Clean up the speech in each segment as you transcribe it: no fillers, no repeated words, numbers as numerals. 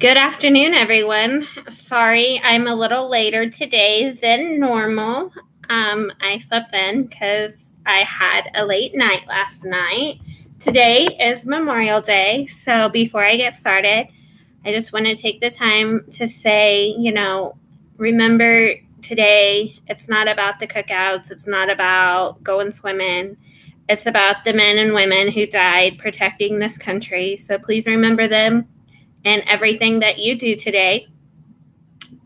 Good afternoon, everyone. Sorry, I'm a little later today than normal. I slept in because I had a late night last night. Today is Memorial Day, so before I get started, I just want to take the time to say, remember today, it's not about the cookouts, it's not about going swimming. It's about the men and women who died protecting this country. So please remember them and everything that you do today.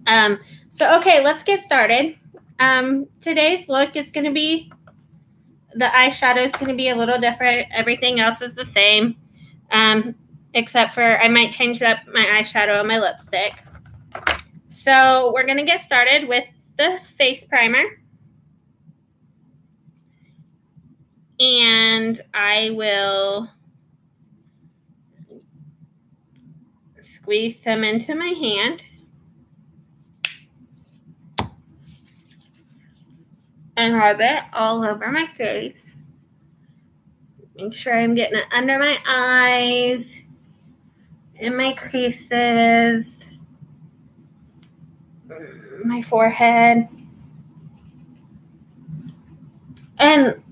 Okay, let's get started. Today's look is going to be, the eyeshadow is going to be a little different. Everything else is the same, except for I might change up my eyeshadow and my lipstick. So we're going to get started with the face primer. And I will squeeze some into my hand. And rub it all over my face. Make sure I'm getting it under my eyes, in my creases, my forehead. And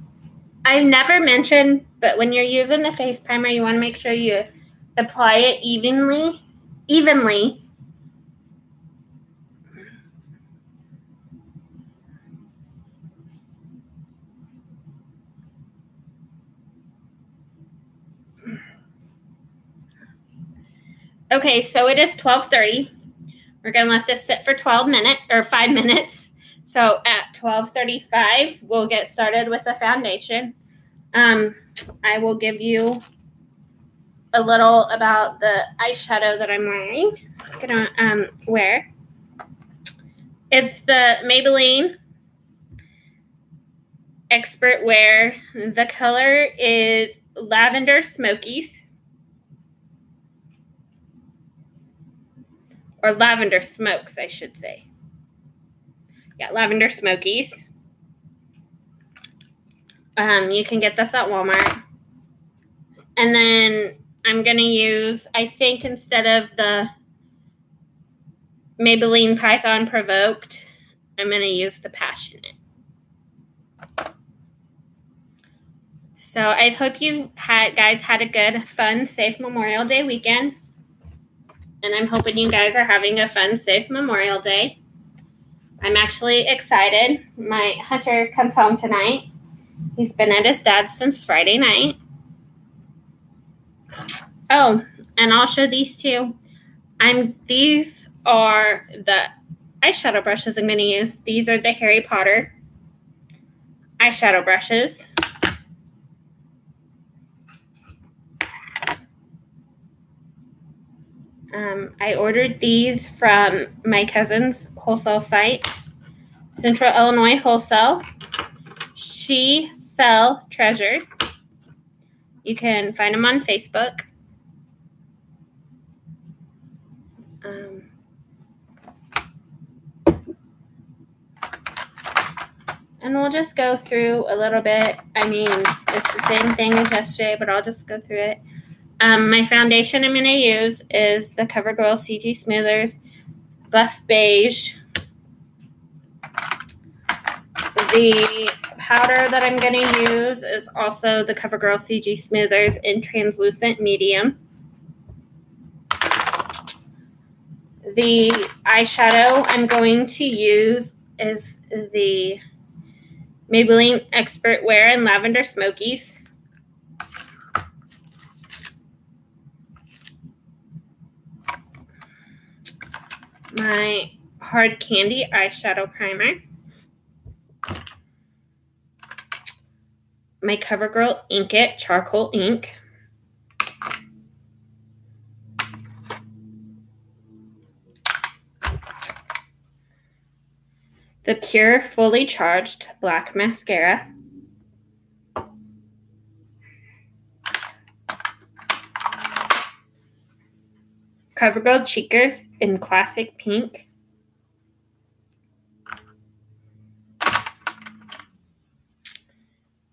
I've never mentioned, but when you're using the face primer, you want to make sure you apply it evenly. Okay, so it is 12:30. We're going to let this sit for 5 minutes. So at 12:35, we'll get started with the foundation. I will give you a little about the eyeshadow that I'm gonna wear. It's the Maybelline Expert Wear. The color is Lavender Smokies. Or Lavender Smokes, I should say. Yeah, Lavender Smokies. You can get this at Walmart. And then I'm going to use, I think instead of the Maybelline Python Provoked, I'm going to use the Passionate. So I hope you guys had a good, fun, safe Memorial Day weekend. And I'm hoping you guys are having a fun, safe Memorial Day. I'm actually excited. My Hunter comes home tonight. He's been at his dad's since Friday night. Oh, and I'll show these two. These are the eyeshadow brushes I'm going to use. These are the Harry Potter eyeshadow brushes. I ordered these from my cousin's wholesale site, Central Illinois Wholesale. She sells treasures. You can find them on Facebook. And we'll just go through a little bit. I mean, it's the same thing as yesterday, but I'll just go through it. My foundation I'm going to use is the CoverGirl CG Smoothers Buff Beige. The powder that I'm going to use is also the CoverGirl CG Smoothers in Translucent Medium. The eyeshadow I'm going to use is the Maybelline Expert Wear in Lavender Smokies. My Hard Candy eyeshadow primer. My CoverGirl Ink It charcoal ink. The Pure Fully Charged black mascara. CoverGirl Cheekers in classic pink.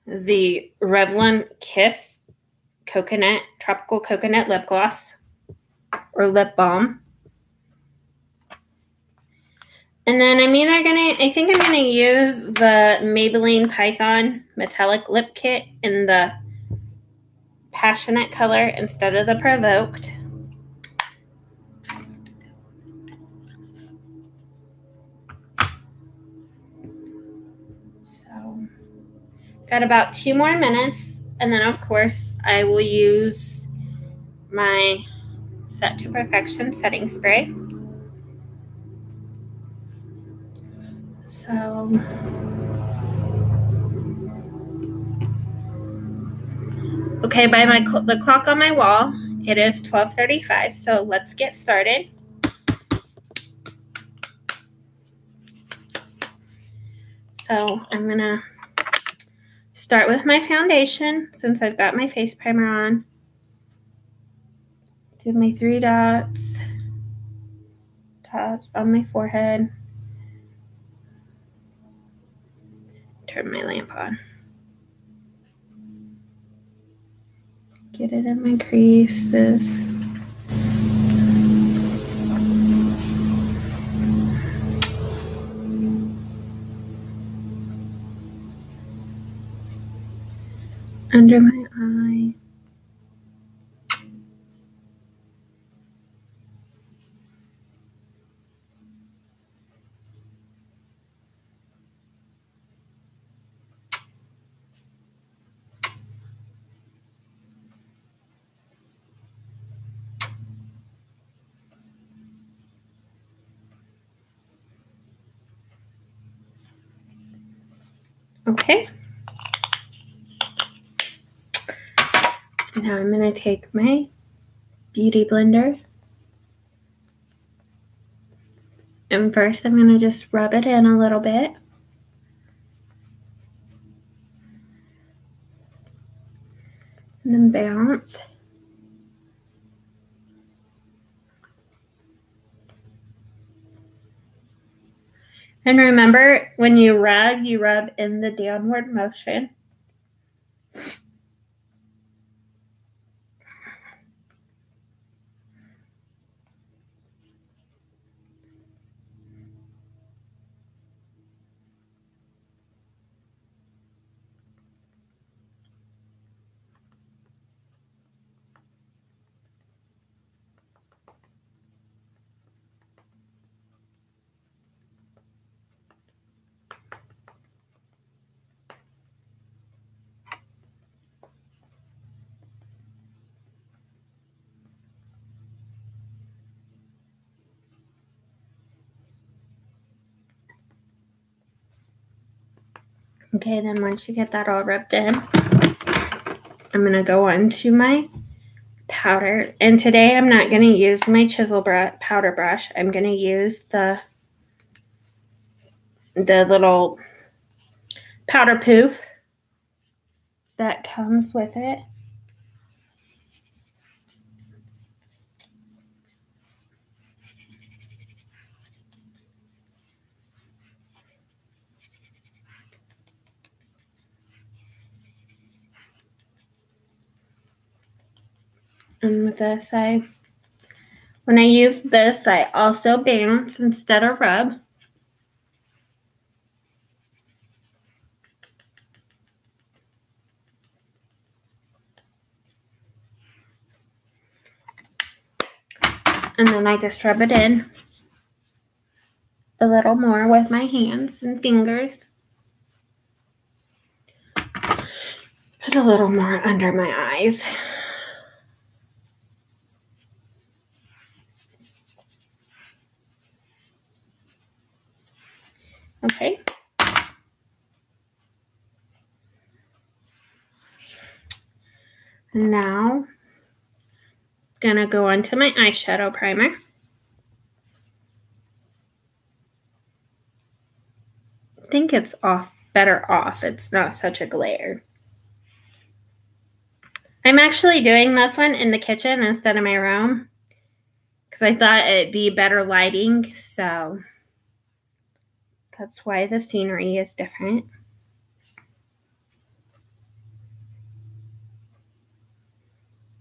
The Revlon Kiss Tropical Coconut Lip Gloss or Lip Balm. And then I think I'm gonna use the Maybelline Python Metallic Lip Kit in the Passionate color instead of the Provoked. So, got about 2 more minutes, and then of course I will use my Set to Perfection setting spray. So, okay, by the clock on my wall, it is 12:35. So let's get started. So I'm gonna start with my foundation since I've got my face primer on. Do my 3 dots on my forehead. Turn my lamp on. Get it in my creases. Under my eye. Okay. Now I'm going to take my Beauty Blender. And first I'm going to just rub it in a little bit. And then bounce. And remember, when you rub in the downward motion. Okay, then once you get that all rubbed in, I'm going to go on to my powder. And today I'm not going to use my chisel powder brush. I'm going to use the little powder poof that comes with it. And with this, when I use this, I also bounce instead of rub. And then I just rub it in a little more with my hands and fingers. Put a little more under my eyes. Okay. Now, I'm gonna go on to my eyeshadow primer. I think it's better off. It's not such a glare. I'm actually doing this one in the kitchen instead of my room because I thought it'd be better lighting, so that's why the scenery is different.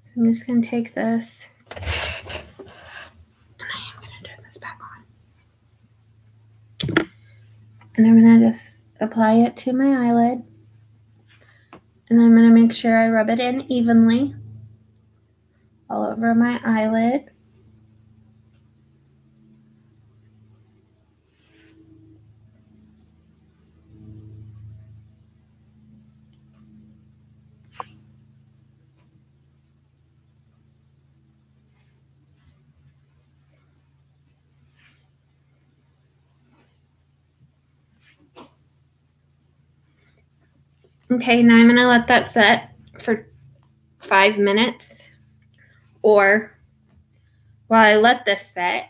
So I'm just going to take this, and I am going to turn this back on. apply it to my eyelid. And then I'm going to make sure I rub it in evenly all over my eyelid. Okay, now I'm going to let that set for 5 minutes. Or while I let this set,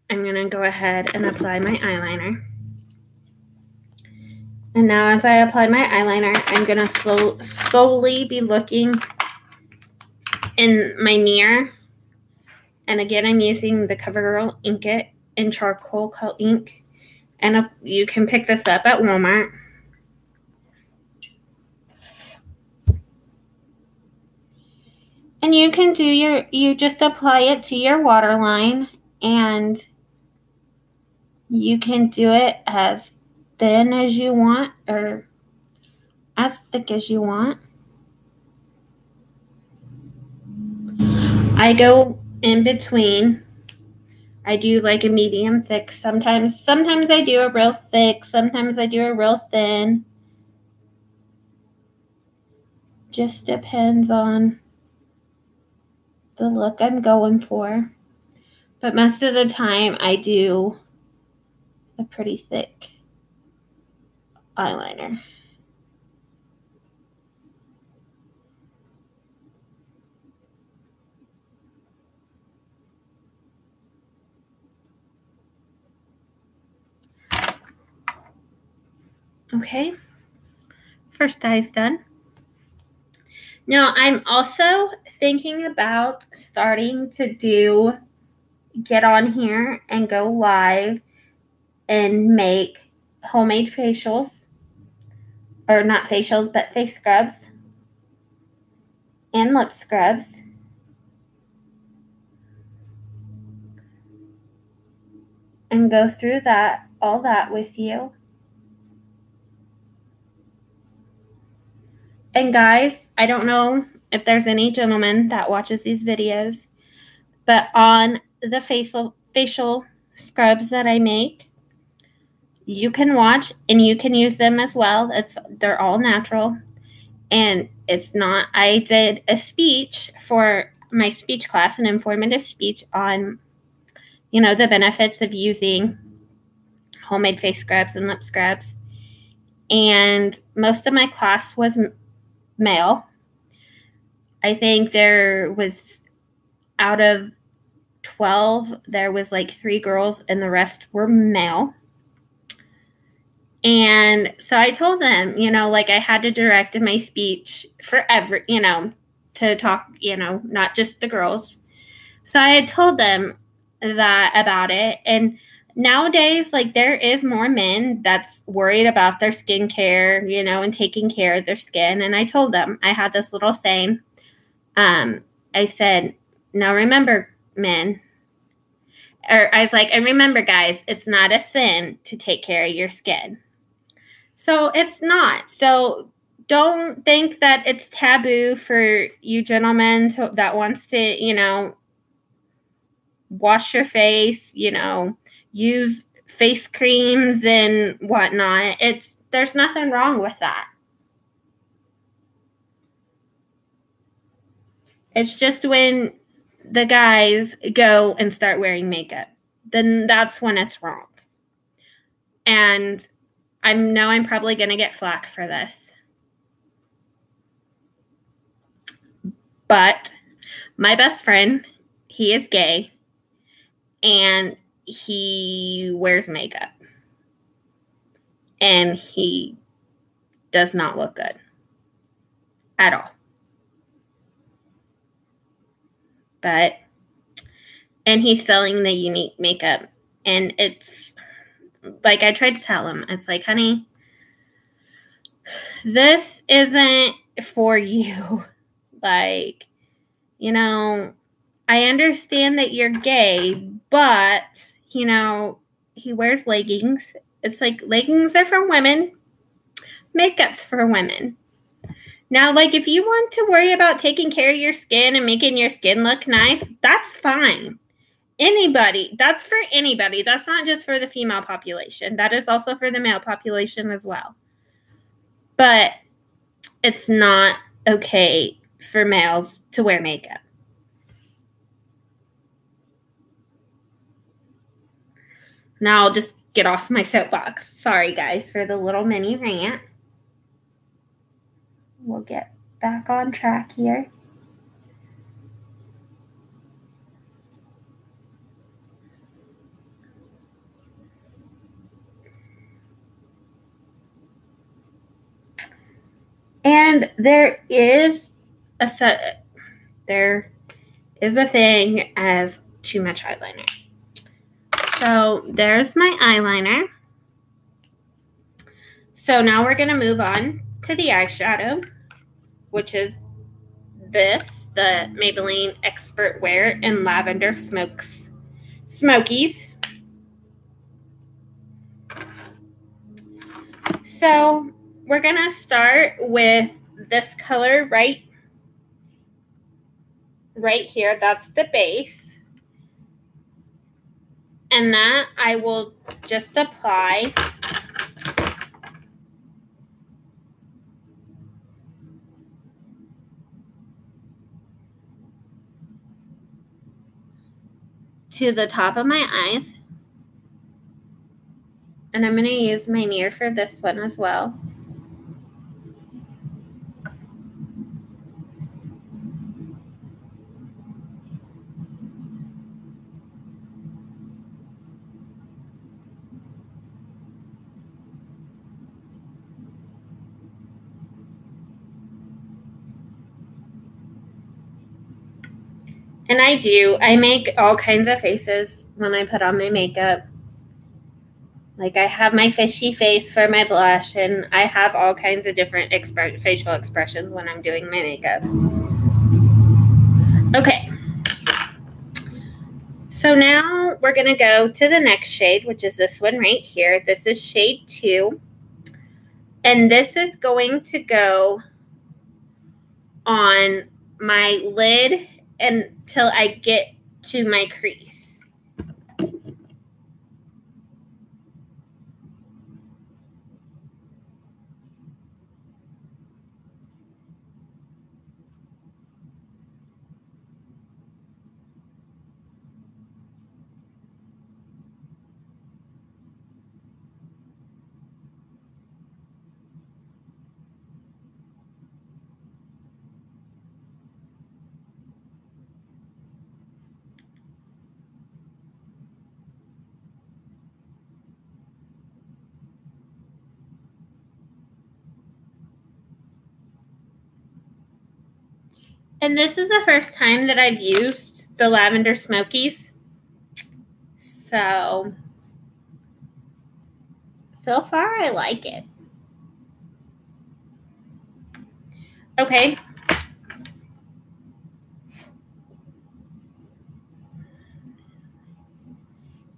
I'm going to go ahead and apply my eyeliner. And now as I apply my eyeliner, I'm going to slowly be looking in my mirror. And again, I'm using the CoverGirl Ink It in charcoal color ink. And you can pick this up at Walmart. And you can do you just apply it to your waterline, and you can do it as thin as you want or as thick as you want. I go in between. I do like a medium thick. Sometimes I do a real thick. Sometimes I do a real thin. Just depends on the look I'm going for. But most of the time I do a pretty thick eyeliner. Okay, first eye's done. Now I'm also thinking about starting to get on here and go live and make homemade facials, or not facials, but face scrubs and lip scrubs. And go through all that with you. And guys, I don't know if there's any gentleman that watches these videos, but on the facial scrubs that I make, you can watch and you can use them as well. They're all natural. And it's not, I did a speech for my speech class, an informative speech on, the benefits of using homemade face scrubs and lip scrubs. And most of my class was male. I think there was, out of 12, there was like 3 girls and the rest were male. And so I told them, I had to direct in my speech for to talk, not just the girls. So I had told them that about it. And nowadays, there is more men that's worried about their skincare, and taking care of their skin. And I told them, I had this little saying. I said, now remember, men, or I was like, and remember, guys, it's not a sin to take care of your skin. So it's not. So don't think that it's taboo for you gentlemen that wants to, wash your face, use face creams and whatnot. There's nothing wrong with that. It's just when the guys go and start wearing makeup, then that's when it's wrong. And I know I'm probably going to get flack for this. But my best friend, he is gay, and he wears makeup. And he does not look good at all. And he's selling the Younique makeup. And it's like, I tried to tell him, it's like, honey, this isn't for you. I understand that you're gay, but, he wears leggings. It's like, leggings are for women. makeup's for women. Now, like, if you want to worry about taking care of your skin and making your skin look nice, that's fine. Anybody, that's for anybody. That's not just for the female population. That is also for the male population as well. But it's not okay for males to wear makeup. Now I'll just get off my soapbox. Sorry, guys, for the little mini rant. We'll get back on track here. And there is a thing as too much eyeliner. So there's my eyeliner. So now we're going to move on to the eyeshadow, which is this, the Maybelline Expert Wear in Lavender Smokies. So we're going to start with this color right here. That's the base. And that I will just apply to the top of my eyes. And I'm going to use my mirror for this one as well. And I make all kinds of faces when I put on my makeup. Like, I have my fishy face for my blush, and I have all kinds of different facial expressions when I'm doing my makeup. Okay. So now we're going to go to the next shade, which is this one right here. This is shade 2. And this is going to go on my lid until I get to my crease. And this is the first time that I've used the Lavender Smokies. So far I like it. Okay.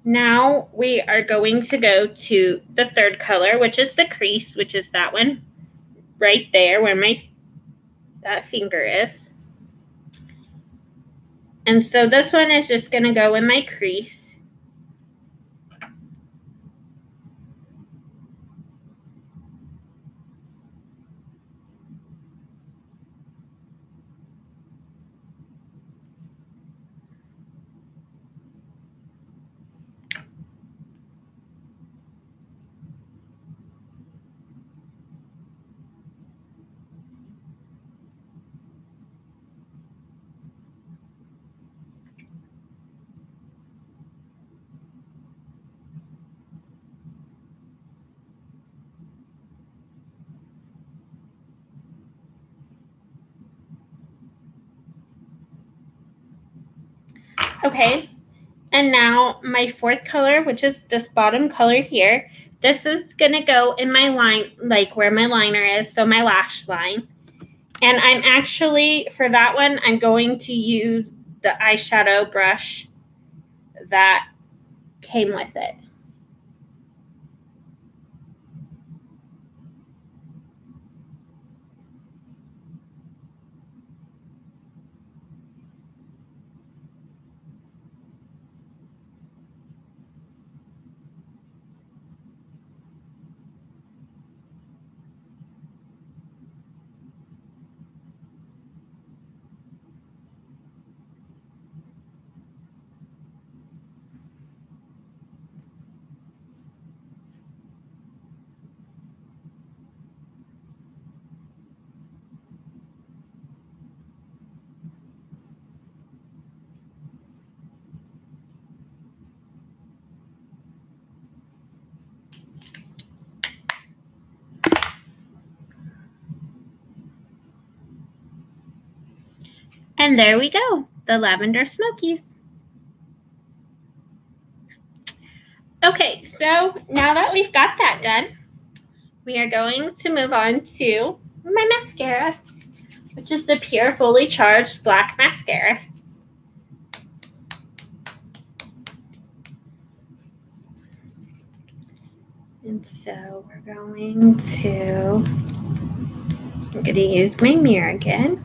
Now we are going to go to the third color, which is the crease, which is that one right there where that finger is. And so this one is just going to go in my crease. Okay, and now my fourth color, which is this bottom color here, this is going to go in my line, like where my liner is, so my lash line. And I'm actually, for that one, I'm going to use the eyeshadow brush that came with it. And there we go, the lavender smokies. Okay, so now that we've got that done, we are going to move on to my mascara, which is the Pure Fully Charged Black Mascara. And so we're going to, I'm going to use my mirror again.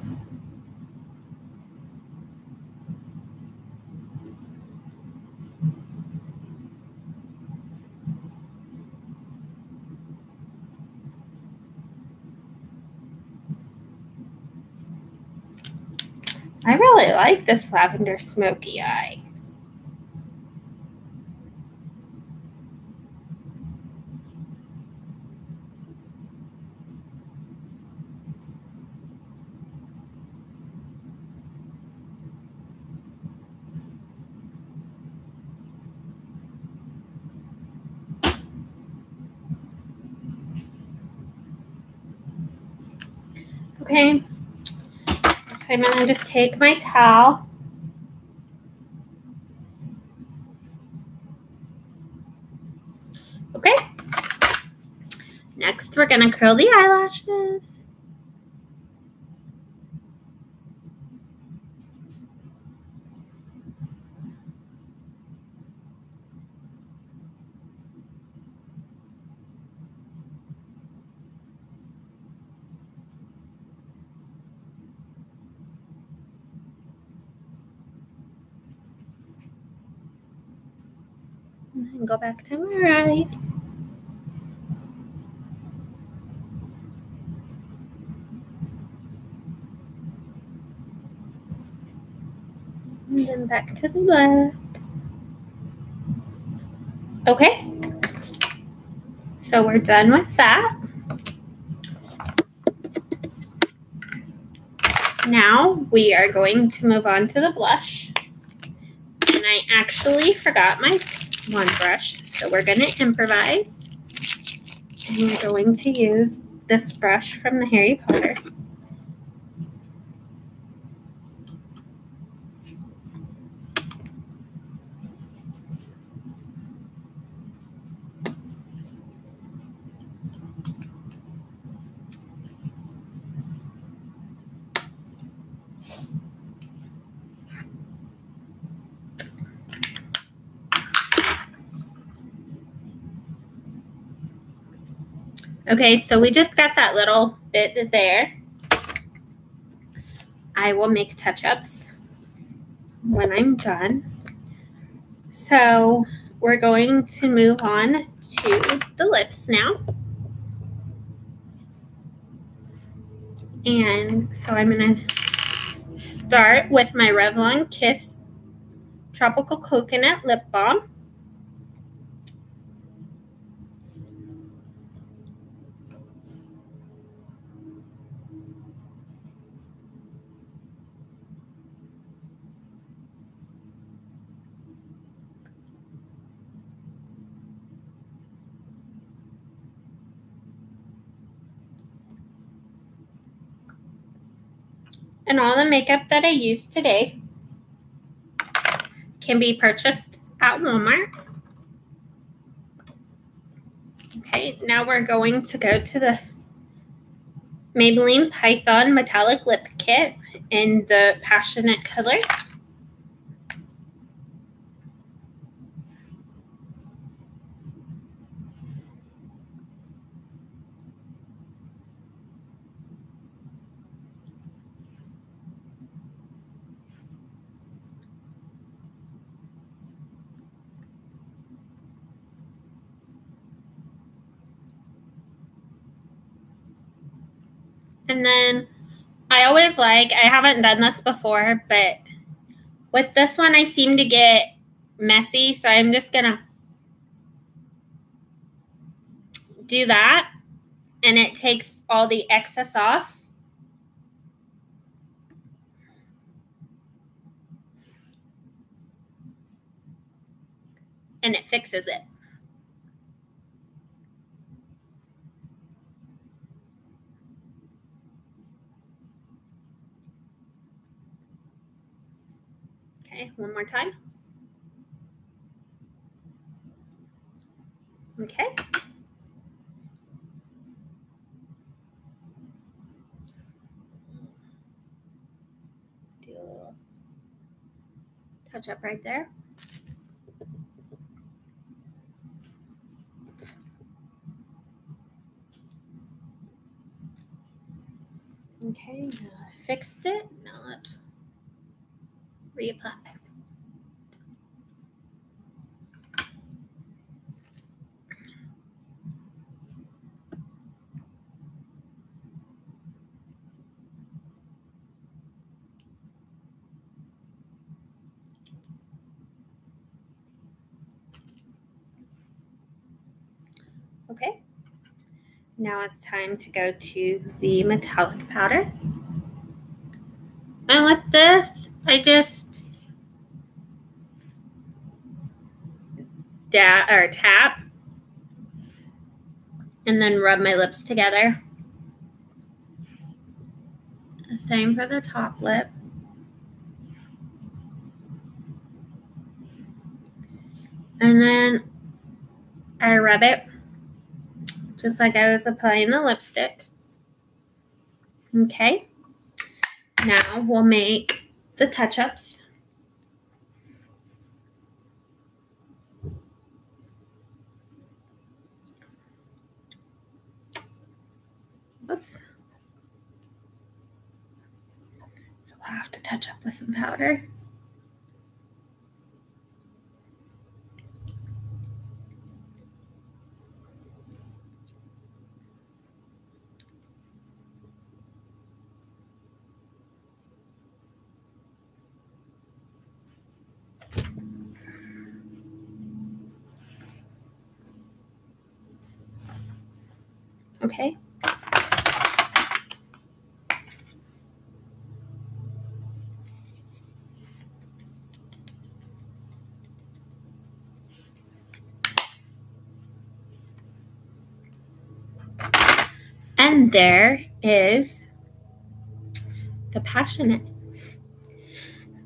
I really like this lavender smoky eye. Okay, so I'm going to just take my towel. Okay, next we're going to curl the eyelashes. And then go back to my right. And then back to the left. Okay, so we're done with that. Now we are going to move on to the blush. And I actually forgot my wand brush, so we're going to improvise. And we're going to use this brush from the Harry Potter. Okay, so we just got that little bit there. I will make touch-ups when I'm done. So we're going to move on to the lips now. And so I'm going to start with my Revlon Kiss Tropical Coconut Lip Balm. And all the makeup that I used today can be purchased at Walmart. Okay, now we're going to go to the Maybelline Python Metallic Lip Kit in the Passionate color. And then I haven't done this before, but with this one I seem to get messy, so I'm just gonna do that, and it takes all the excess off. And it fixes it. Okay, one more time. Okay. Do a little touch up right there. Okay, now I fixed it. Now let's reapply. Okay. Now it's time to go to the metallic powder. And with this, I just tap and then rub my lips together. Same for the top lip. And then I rub it just like I was applying the lipstick. Okay. Now we'll make the touch-ups. Oops. So I'll have to touch up with some powder. Okay. And there is the Passionate.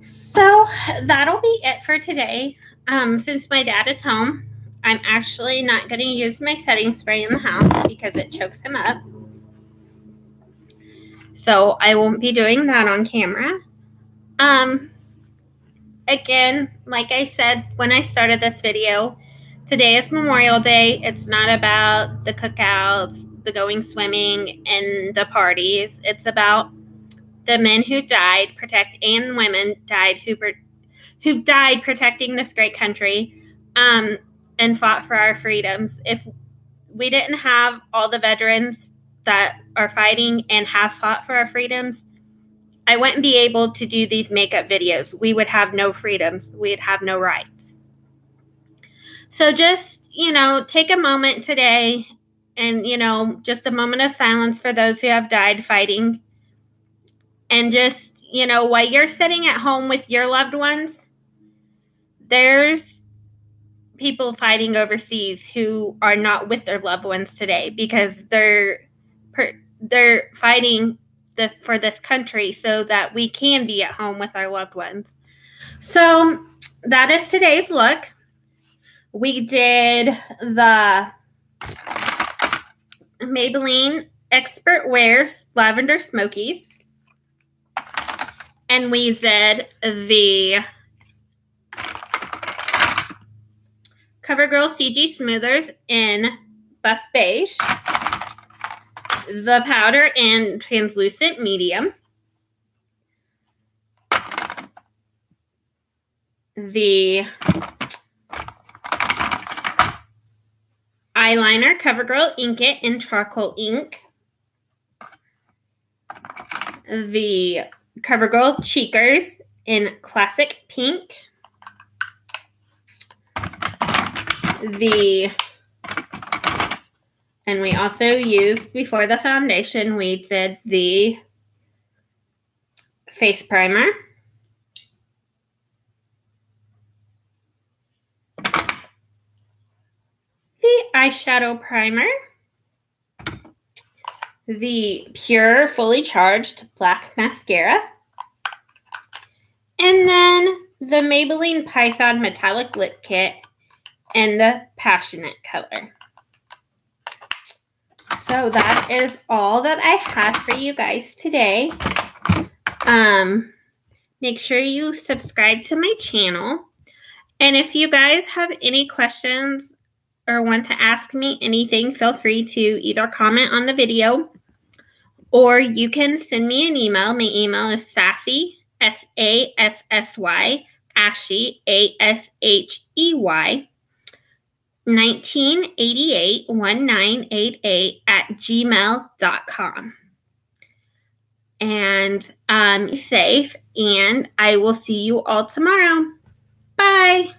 So that'll be it for today. Since my dad is home, I'm actually not going to use my setting spray in the house because it chokes him up. So I won't be doing that on camera. Again, like I said when I started this video, today is Memorial Day. It's not about the cookouts, the going swimming, and the parties. It's about the men who died and women died who died protecting this great country, and fought for our freedoms. If we didn't have all the veterans that are fighting and have fought for our freedoms, I wouldn't be able to do these makeup videos. We would have no freedoms. We'd have no rights. So just, take a moment today and, just a moment of silence for those who have died fighting. And just, while you're sitting at home with your loved ones, there's people fighting overseas who are not with their loved ones today because they're fighting for this country so that we can be at home with our loved ones. So that is today's look. We did the Maybelline Expert Wears Lavender Smokies. And we did the CoverGirl CG Smoothers in Buff Beige. The powder in Translucent Medium. The eyeliner CoverGirl Ink It in Charcoal Ink. The CoverGirl Cheekers in Classic Pink. And we also used, before the foundation, we did the face primer. The eyeshadow primer. The Pure Fully Charged Black Mascara. And then the Maybelline Python Metallic Lip Kit in the Passionate color. So that is all that I have for you guys today. Make sure you subscribe to my channel. And if you guys have any questions or want to ask me anything, feel free to either comment on the video or you can send me an email. My email is sassy, S-A-S-S-Y, Ashey, A-S-H-E-Y, 1988 at gmail.com. And be safe, and I will see you all tomorrow. Bye.